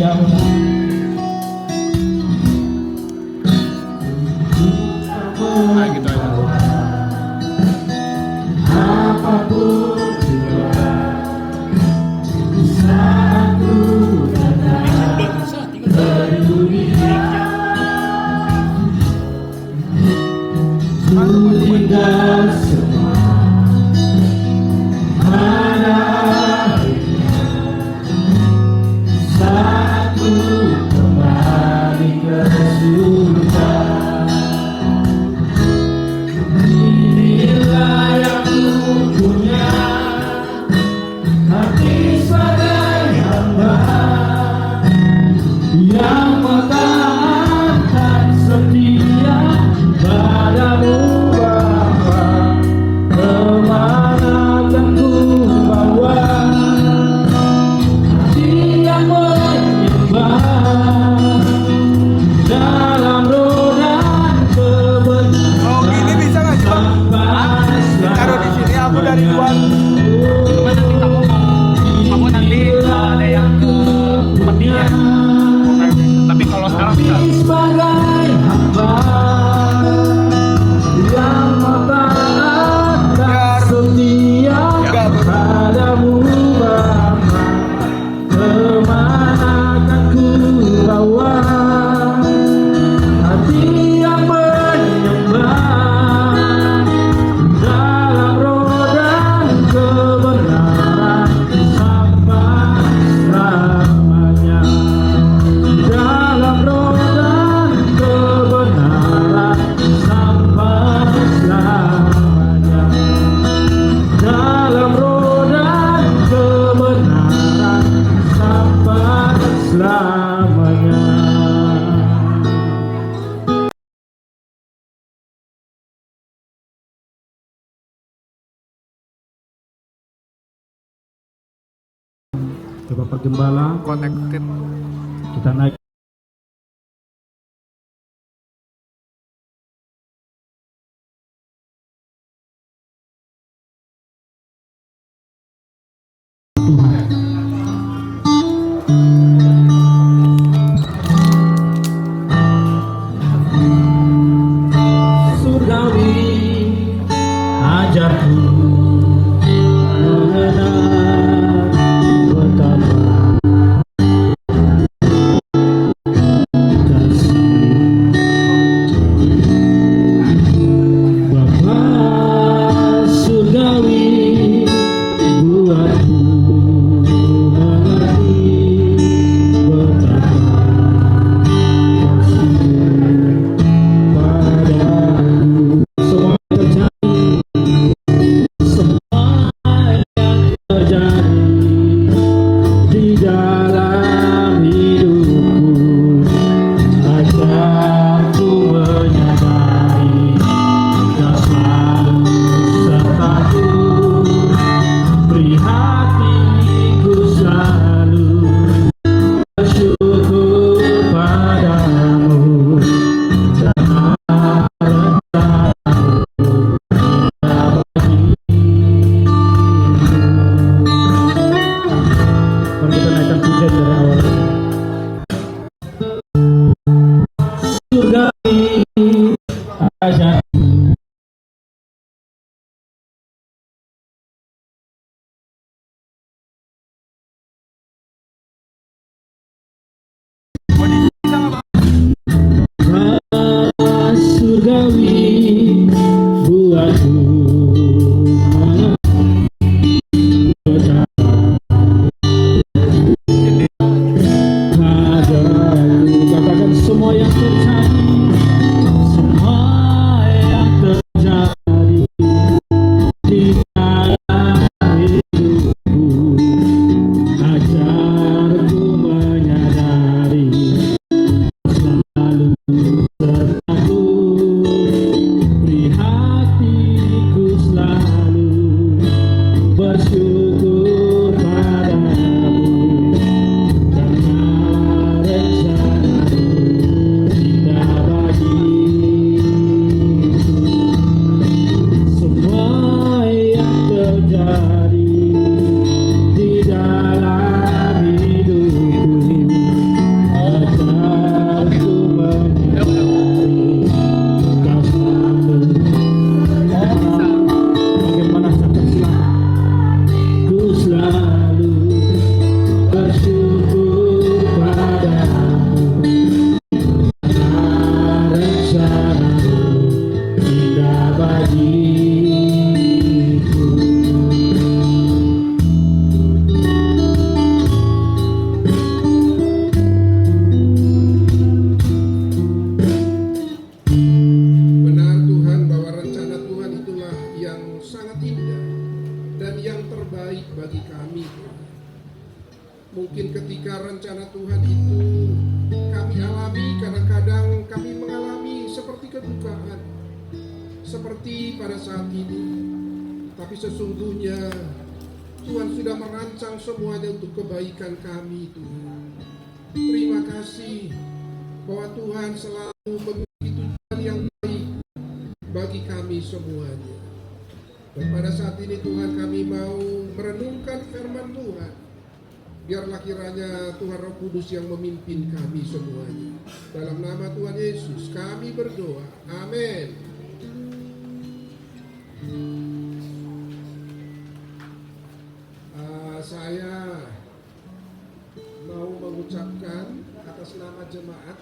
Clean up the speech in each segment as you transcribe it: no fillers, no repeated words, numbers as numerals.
sayang. Nah, gitu aja. Apapun juga bisa aku datang ke dunia. Tinggal semua pada akhirnya saat ku kembali ke surga. Inilah yang ku punya, hati sebagai hamba yang mentaati setia padamu Bapa. Kemana akan ku bawa hati yang menyembah dalam roda kebenaran. Oh, gini bisa nggak sih, Bang? Taruh di sini, aku dari luar. Cuma nanti kamu nanti ada yang ke petinya. Tapi kalau sekarang bisa. Sebagai hamba yang mentaati setia padamu Bapa. Kemana akan ku bawa hati yang menyembah dalam roda kebenaran sampai selamanya. Dalam roda kebenaran sampai selamanya. Dalam roda kebenaran sampai selamanya. Bapak Gembala, Connected. kita naik. Surgawi, ajarku mengenal betapa Bapa surgawi, buatku mengerti betapa kasih padaku. Semua yang terjadi di dalam hidupku, ajarku menyadari Kau selalu sertaku, beri hatiku selalu bersyukur padamu dan hartamu bagimu. Mari kita naikkan pujian dari awal. Surgawi, ajarku surgawi, buatku katakan semua yang terjadi, semua saudara Tuhan itu kami alami, kadang-kadang kami mengalami seperti kedukaan, seperti pada saat ini. Tapi sesungguhnya Tuhan sudah merancang semuanya untuk kebaikan kami, Tuhan. Terima kasih bahwa Tuhan selalu memberi tujuan yang baik bagi kami semuanya. Dan pada saat ini Tuhan, kami mau merenungkan firman Tuhan. Biarlah kiranya Tuhan Roh Kudus yang memimpin kami semuanya. Dalam nama Tuhan Yesus kami berdoa. Amin. Saya mau mengucapkan atas nama jemaat.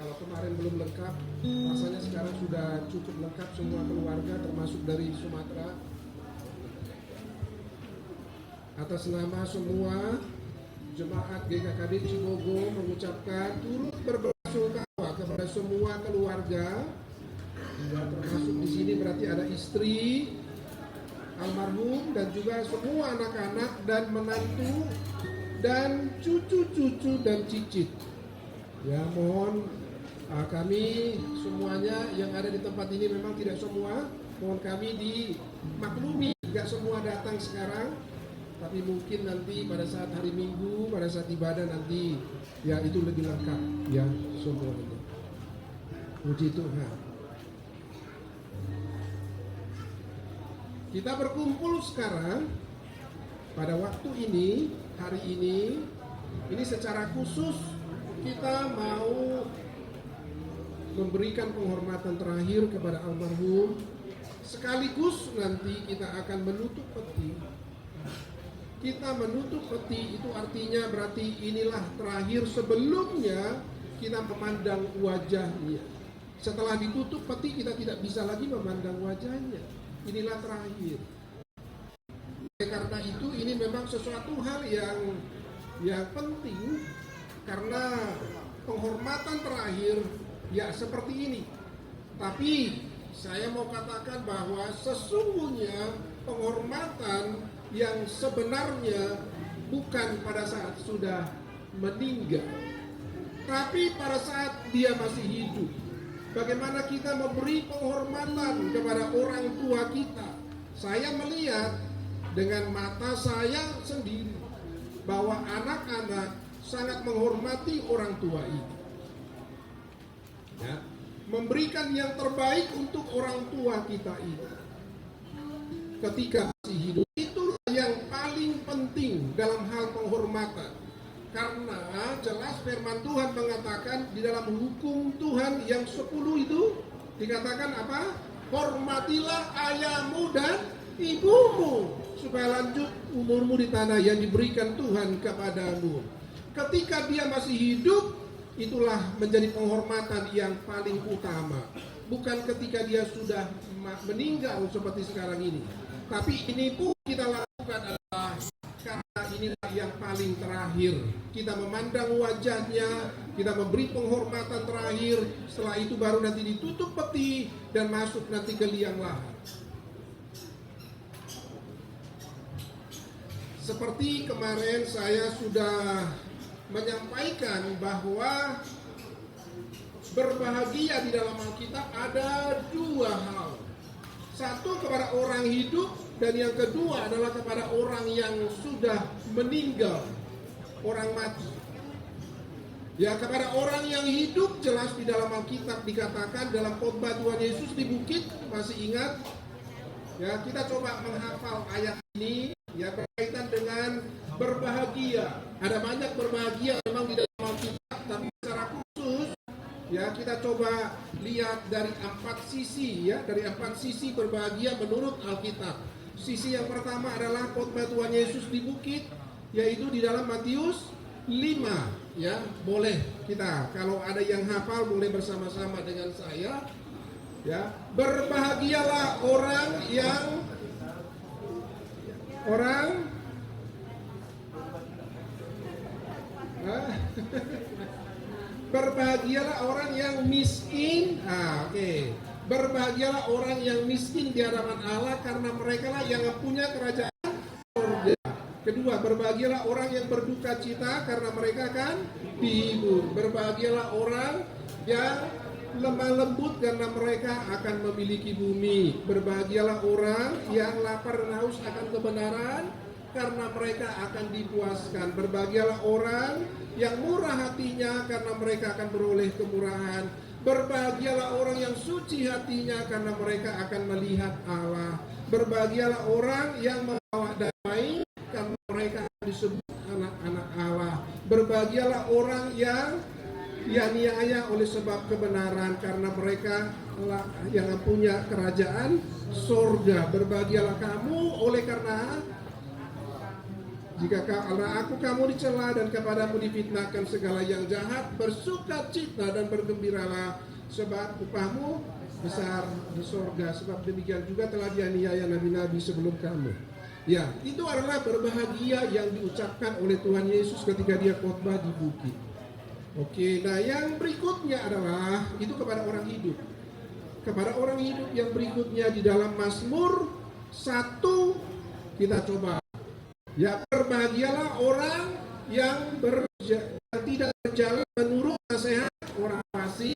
Kalau kemarin belum lengkap, rasanya sekarang sudah cukup lengkap semua keluarga termasuk dari Sumatera. Atas nama semua jemaat GKKD Cibogo mengucapkan turut berbelasungkawa kepada semua keluarga. Ya, termasuk di sini berarti ada istri almarhum dan juga semua anak-anak dan menantu dan cucu-cucu dan cicit. Ya, mohon kami semuanya yang ada di tempat ini, memang tidak semua, mohon kami dimaklumi, tidak semua datang sekarang, tapi mungkin nanti pada saat hari Minggu, pada saat ibadah nanti, ya itu lebih lengkap, ya semuanya. Puji Tuhan. Kita berkumpul sekarang pada waktu ini, hari ini secara khusus kita mau memberikan penghormatan terakhir kepada almarhum, sekaligus nanti kita akan menutup peti. Kita menutup peti itu artinya berarti inilah terakhir, sebelumnya kita memandang wajahnya. Setelah ditutup peti kita tidak bisa lagi memandang wajahnya. Inilah terakhir. Karena itu ini memang sesuatu hal yang penting, karena penghormatan terakhir ya seperti ini. Tapi saya mau katakan bahwa sesungguhnya penghormatan yang sebenarnya bukan pada saat sudah meninggal, tapi pada saat dia masih hidup. Bagaimana kita memberi penghormatan kepada orang tua kita. Saya melihat dengan mata saya sendiri bahwa anak-anak sangat menghormati orang tua itu. Ya, memberikan yang terbaik untuk orang tua kita itu ketika masih hidup. Itulah yang paling penting dalam hal penghormatan, karena jelas firman Tuhan mengatakan di dalam hukum Tuhan yang 10 itu dikatakan apa? Hormatilah ayahmu dan ibumu supaya lanjut umurmu di tanah yang diberikan Tuhan kepadamu. Ketika dia masih hidup, itulah menjadi penghormatan yang paling utama. Bukan ketika dia sudah meninggal seperti sekarang ini. Tapi ini pun kita lakukan adalah karena inilah yang paling terakhir. Kita memandang wajahnya, kita memberi penghormatan terakhir. Setelah itu baru nanti ditutup peti dan masuk nanti ke liang lahat. Seperti kemarin saya sudah menyampaikan bahwa berbahagia di dalam Alkitab ada dua hal. Satu kepada orang hidup, dan yang kedua adalah kepada orang yang sudah meninggal, orang mati. Ya, kepada orang yang hidup jelas di dalam Alkitab dikatakan dalam khotbah Tuhan Yesus di bukit, masih ingat? Ya, kita coba menghafal ayat ini ya, berkaitan dengan berbahagia. Ada banyak berbahagia memang di dalam Alkitab, tapi secara khusus ya kita coba lihat dari 4 sisi ya, dari 4 sisi berbahagia menurut Alkitab. Sisi yang pertama adalah khotbah Tuhan Yesus di bukit, yaitu di dalam Matius 5 ya. Boleh kita, kalau ada yang hafal boleh bersama-sama dengan saya ya. Berbahagialah orang yang berbahagialah orang yang miskin. Oke. Berbahagialah orang yang miskin di hadapan Allah, karena mereka lah yang punya kerajaan surga. Kedua, berbahagialah orang yang berduka cita karena mereka akan dihibur. Berbahagialah orang yang lemah lembut karena mereka akan memiliki bumi. Berbahagialah orang yang lapar dan haus akan kebenaran karena mereka akan dipuaskan. Berbahagialah orang yang murah hatinya karena mereka akan beroleh kemurahan. Berbahagialah orang yang suci hatinya karena mereka akan melihat Allah. Berbahagialah orang yang membawa damai karena mereka akan disebut anak-anak Allah. Berbahagialah orang yang dianiaya oleh sebab kebenaran karena mereka yang punya kerajaan sorga. Berbahagialah kamu oleh karena jika kamu dicela dan kepadamu difitnahkan segala yang jahat, bersukacita dan bergembiralah sebab upahmu besar di sorga. Sebab demikian juga telah dianiaya nabi-nabi sebelum kamu. Ya, itu adalah berbahagia yang diucapkan oleh Tuhan Yesus ketika dia khotbah di bukit. Oke, nah yang berikutnya adalah itu kepada orang hidup. Kepada orang hidup yang berikutnya di dalam Mazmur 1 kita coba. Ya, berbahagialah orang yang tidak berjalan menurut nasihat orang fasik,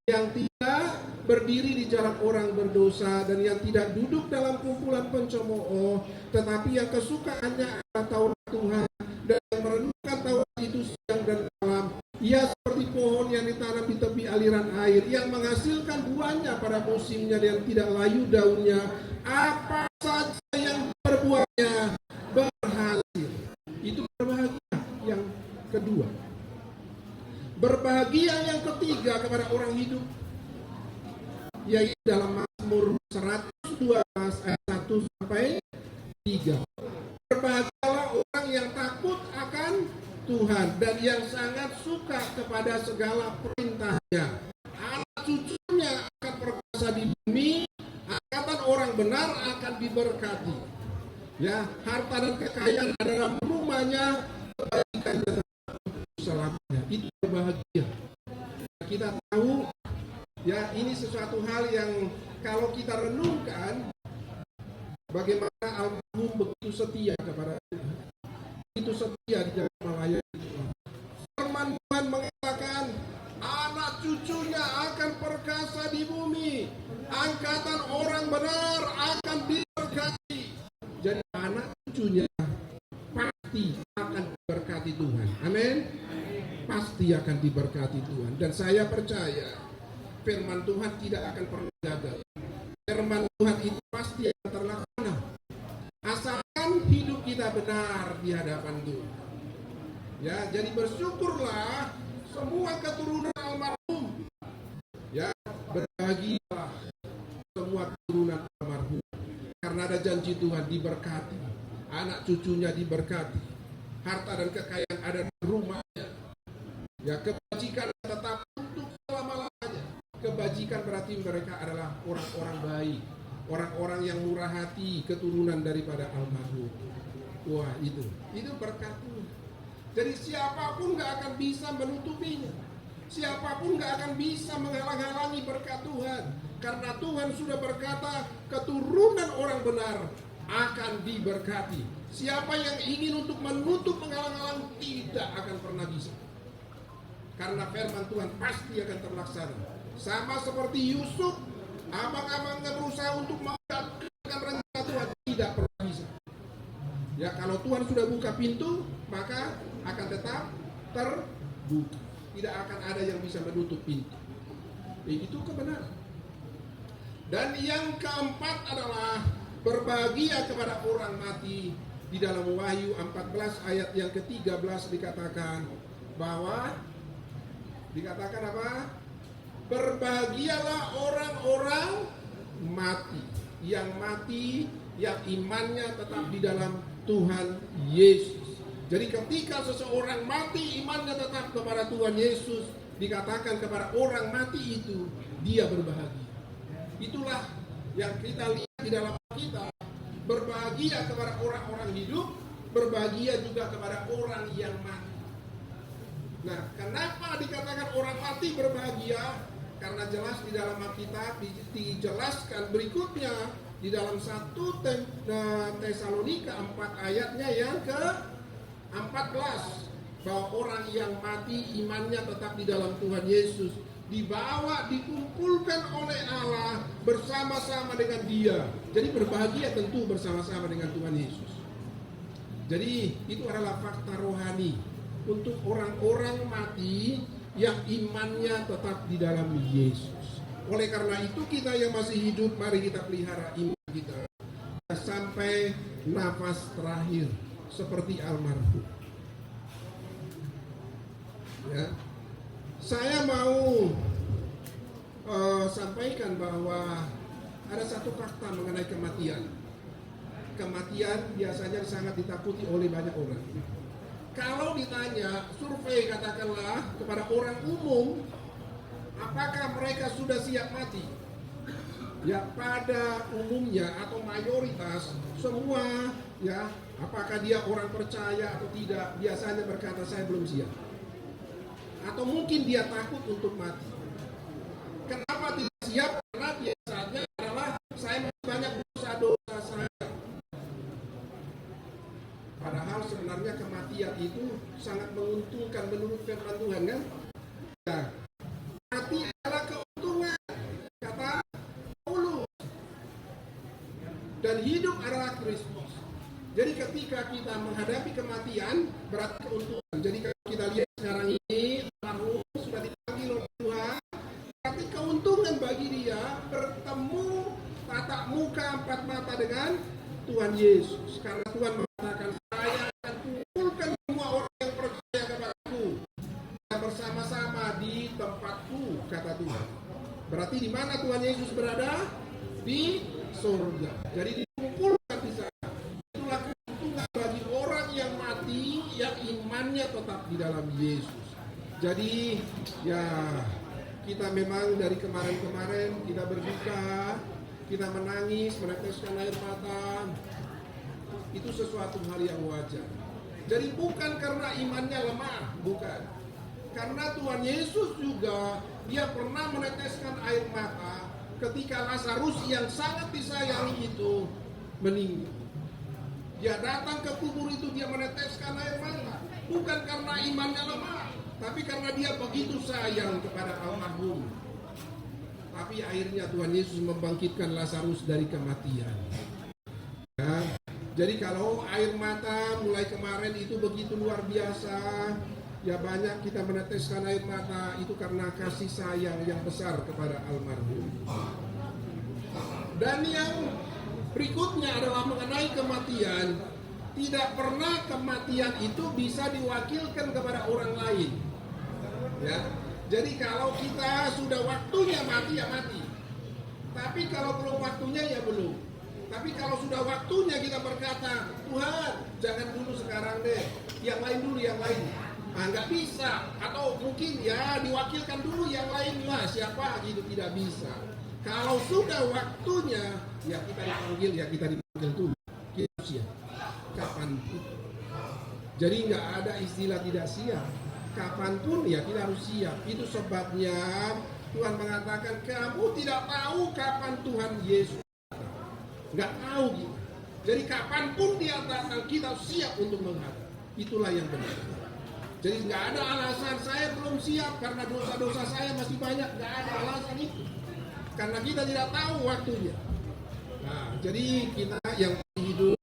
yang tidak berdiri di jalan orang berdosa, dan yang tidak duduk dalam kumpulan pencemooh, tetapi yang kesukaannya adalah Taurat Tuhan dan yang merenungkan Taurat itu siang dan malam. Ia seperti pohon yang ditanam di tepi aliran air, yang menghasilkan buahnya pada musimnya dan tidak layu daunnya. Apa saja yang berbuahnya berhasil. Itu berbahagia yang kedua. Berbahagia yang ketiga kepada orang hidup, yaitu dalam Mazmur 112 ayat 1 sampai 3. Berbahagialah orang yang takut akan Tuhan dan yang sangat suka kepada segala perintahnya. Anak cucunya akan perkasa di bumi, angkatan orang benar akan diberkati. Ya, harta dan kekayaan adalah rumahnya, kebaikannya selamanya. Itu berbahagia. Kita tahu, ya ini sesuatu hal yang kalau kita renungkan, bagaimana almarhum begitu setia kepada Tuhan, begitu setia di dalam melayani Tuhan. Firman Tuhan mengatakan, anak cucunya akan perkasa di bumi, angkatan orang benar akan diberkati. Jadi anak cucunya pasti akan diberkati Tuhan. Amin. Pasti akan diberkati Tuhan. Dan saya percaya firman Tuhan tidak akan pernah gagal. Firman Tuhan itu pasti akan terlaksana. Asalkan hidup kita benar di hadapan Tuhan. Ya, jadi bersyukurlah semua keturunan almarhum. Ya, berbahagialah semua keturunan almarhum. Karena ada janji Tuhan diberkati, anak cucunya diberkati, harta dan kekayaan ada di rumahnya. Ya, kebajikan tetap untuk selama-lamanya. Kebajikan berarti mereka adalah orang-orang baik, orang-orang yang murah hati, keturunan daripada almarhum. Wah, itu berkat Tuhan. Jadi siapapun gak akan bisa menutupinya. Siapapun gak akan bisa menghalang-halangi berkat Tuhan. Karena Tuhan sudah berkata, keturunan orang benar akan diberkati. Siapa yang ingin untuk menutup menghalang-halang tidak akan pernah bisa. Karena firman Tuhan pasti akan terlaksana. Sama seperti Yusuf, abang-abangnya berusaha untuk menggagalkan rencana Tuhan, tidak pernah bisa. Ya, kalau Tuhan sudah buka pintu, maka akan tetap terbuka. Tidak akan ada yang bisa menutup pintu. Itu kebenaran. Dan yang keempat adalah berbahagia kepada orang mati. Di dalam Wahyu 14 ayat yang ke-13 dikatakan bahwa apa? Berbahagialah orang-orang mati, yang imannya tetap di dalam Tuhan Yesus. Jadi ketika seseorang mati imannya tetap kepada Tuhan Yesus, dikatakan kepada orang mati itu dia berbahagia. Itulah yang kita lihat di dalam kita. Berbahagia kepada orang-orang hidup, berbahagia juga kepada orang yang mati. Nah, kenapa dikatakan orang mati berbahagia? Karena jelas di dalam Alkitab dijelaskan berikutnya di dalam 1 Tesalonika 4 ayatnya yang 14 bahwa orang yang mati imannya tetap di dalam Tuhan Yesus dibawa, dikumpulkan oleh Allah bersama-sama dengan Dia. Jadi berbahagia tentu bersama-sama dengan Tuhan Yesus. Jadi itu adalah fakta rohani untuk orang-orang mati yang imannya tetap di dalam Yesus. Oleh karena itu kita yang masih hidup, mari kita pelihara iman kita sampai nafas terakhir seperti almarhum. Ya. Saya mau sampaikan bahwa ada satu fakta mengenai kematian. Kematian biasanya sangat ditakuti oleh banyak orang. Kalau ditanya, survei katakanlah kepada orang umum, apakah mereka sudah siap mati? Ya, pada umumnya atau mayoritas semua, ya, apakah dia orang percaya atau tidak, biasanya berkata saya belum siap. Atau mungkin dia takut untuk mati. Kenapa tidak siap? Karena biasanya adalah saya masih banyak dosa-dosa saya. Padahal sebenarnya kematian itu sangat menguntungkan menurut firman Tuhan, kan? Ya, mati adalah keuntungan, kata Paulus. Dan hidup adalah Kristus. Jadi ketika kita menghadapi kematian berarti keuntungan. Jadi kalau kita lihat sekarang ini sudah dipanggil oleh Tuhan, berarti keuntungan bagi dia bertemu tatap muka empat mata dengan Tuhan Yesus. Karena Tuhan mengatakan saya akan kumpulkan semua orang yang percaya kepadaku dan bersama-sama di tempatku, kata Tuhan. Berarti di mana Tuhan Yesus berada? Di surga. Jadi dikumpulkan di sana. Itulah keuntungan bagi orang yang mati yang imannya tetap di dalam Yesus. Jadi ya kita memang dari kemarin-kemarin kita berduka, kita menangis, meneteskan air mata. Itu sesuatu hal yang wajar. Jadi bukan karena imannya lemah, bukan. Karena Tuhan Yesus juga dia pernah meneteskan air mata ketika Lazarus yang sangat disayangi itu meninggal. Dia datang ke kubur itu, dia meneteskan air mata. Bukan karena imannya lemah, tapi karena dia begitu sayang kepada almarhum. Tapi akhirnya Tuhan Yesus membangkitkan Lazarus dari kematian. Ya, jadi kalau air mata mulai kemarin itu begitu luar biasa, ya banyak kita meneteskan air mata itu karena kasih sayang yang besar kepada almarhum. Dan yang berikutnya adalah mengenai kematian. Tidak pernah kematian itu bisa diwakilkan kepada orang lain. Ya, jadi kalau kita sudah waktunya mati ya mati. Tapi kalau belum waktunya ya belum. Tapi kalau sudah waktunya kita berkata, Tuhan jangan dulu sekarang deh, yang lain dulu yang lain. Nah, nggak bisa. Atau mungkin ya diwakilkan dulu yang lain lah, siapa gitu, tidak bisa. Kalau sudah waktunya ya kita dipanggil, ya kita dipanggil dulu. Kita siap. Kapanpun. Jadi nggak ada istilah tidak siap. Kapanpun ya kita harus siap. Itu sebabnya Tuhan mengatakan kamu tidak tahu kapan Tuhan Yesus datang. Nggak tahu gitu. Jadi kapanpun dia datang kita siap untuk menghadap. Itulah yang benar. Jadi nggak ada alasan saya belum siap karena dosa-dosa saya masih banyak. Nggak ada alasan itu. Karena kita tidak tahu waktunya. Nah, jadi kita yang hidup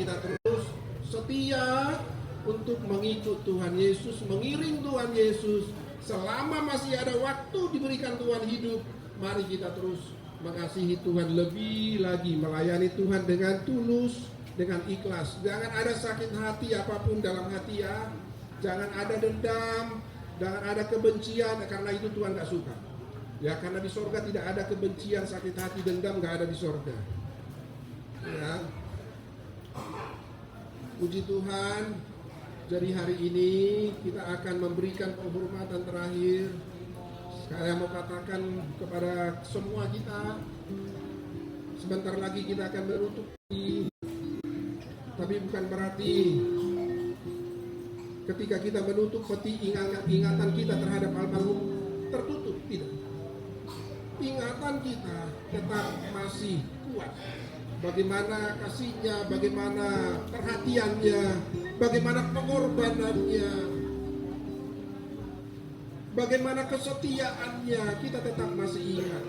kita terus setia untuk mengikut Tuhan Yesus, mengiring Tuhan Yesus. Selama masih ada waktu diberikan Tuhan hidup, mari kita terus mengasihi Tuhan lebih lagi, melayani Tuhan dengan tulus, dengan ikhlas. Jangan ada sakit hati apapun dalam hati ya. Jangan ada dendam, jangan ada kebencian, karena itu Tuhan gak suka. Ya, karena di sorga tidak ada kebencian, sakit hati, dendam gak ada di sorga. Ya. Puji Tuhan, jadi hari ini kita akan memberikan penghormatan terakhir. Saya mau katakan kepada semua kita, sebentar lagi kita akan menutup diri. Tapi bukan berarti ketika kita menutup peti ingatan kita terhadap almarhum tertutup, tidak. Ingatan kita tetap masih kuat. Bagaimana kasihnya, bagaimana perhatiannya, bagaimana pengorbanannya, bagaimana kesetiaannya, kita tetap masih ingat.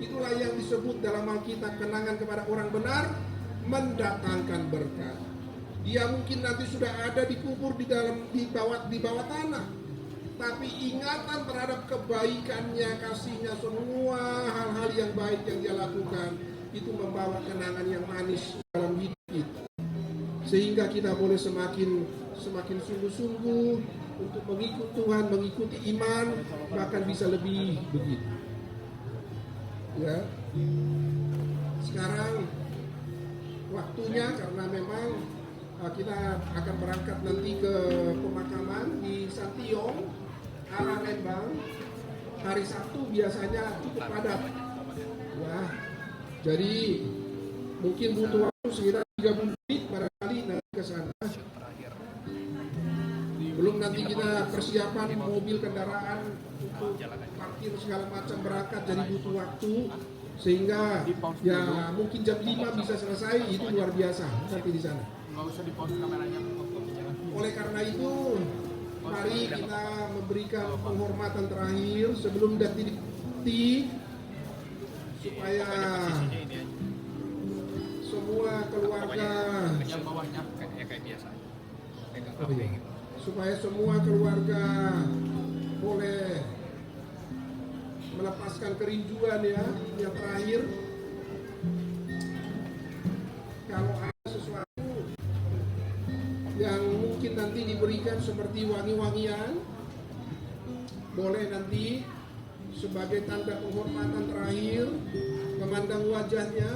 Itulah yang disebut dalam Alkitab, kenangan kepada orang benar mendatangkan berkat. Dia mungkin nanti sudah ada dikubur di bawah tanah, tapi ingatan terhadap kebaikannya, kasihnya, semua hal-hal yang baik yang dia lakukan itu membawa kenangan yang manis dalam hidup kita, sehingga kita boleh semakin sungguh-sungguh untuk mengikut Tuhan, mengikuti iman, bahkan bisa lebih begitu. Ya, sekarang waktunya, karena memang kita akan berangkat nanti ke pemakaman di Santiong, arah Lembang. Hari Sabtu biasanya cukup padat. Ya, jadi mungkin butuh waktu sekitar 30 menit barangkali nanti ke sana. Belum nanti kita persiapan mobil, kendaraan untuk parkir segala macam, berangkat, jadi butuh waktu, sehingga ya mungkin jam 5 bisa selesai. Itu luar biasa nanti di sana. Nggak usah di-pause kameranya. Oleh karena itu, mari kita memberikan penghormatan terakhir sebelum detik-detik, supaya semua keluarga, Yang bawahnya kayak biasa. supaya semua keluarga boleh melepaskan kerinduan, ya. Yang terakhir, kalau ada sesuatu yang mungkin nanti diberikan seperti wangi-wangian, boleh nanti sebagai tanda penghormatan terakhir memandang wajahnya.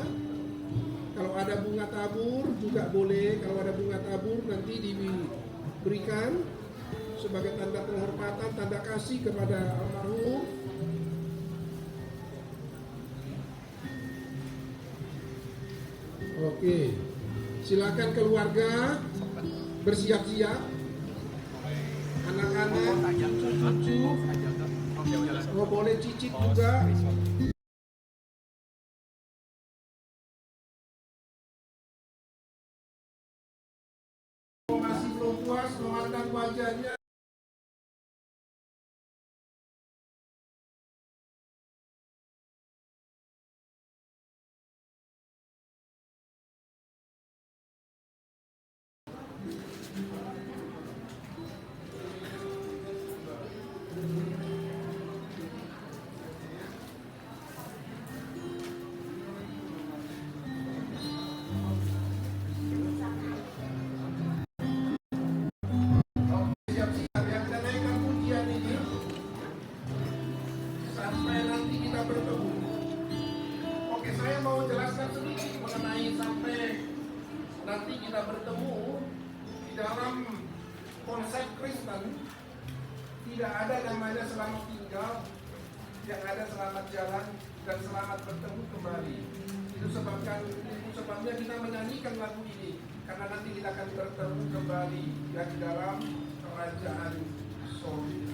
Kalau ada bunga tabur juga boleh. Kalau ada bunga tabur nanti diberikan sebagai tanda penghormatan, tanda kasih kepada almarhum. Oke, silakan keluarga bersiap-siap. Anak-anak, cucu-cucu, boleh cicit juga. Masih belum puas memandang wajahnya. Siap-siap ya, kita naikkan pujian ini sampai nanti kita bertemu. Oke, saya mau jelaskan sedikit mengenai sampai nanti kita bertemu. Di dalam konsep Kristen tidak ada namanya selamat tinggal, yang ada selamat jalan dan selamat bertemu kembali. Itu sebabnya kita menyanyikan lagu ini, karena nanti kita akan bertemu kembali di dalam kerajaan sorga.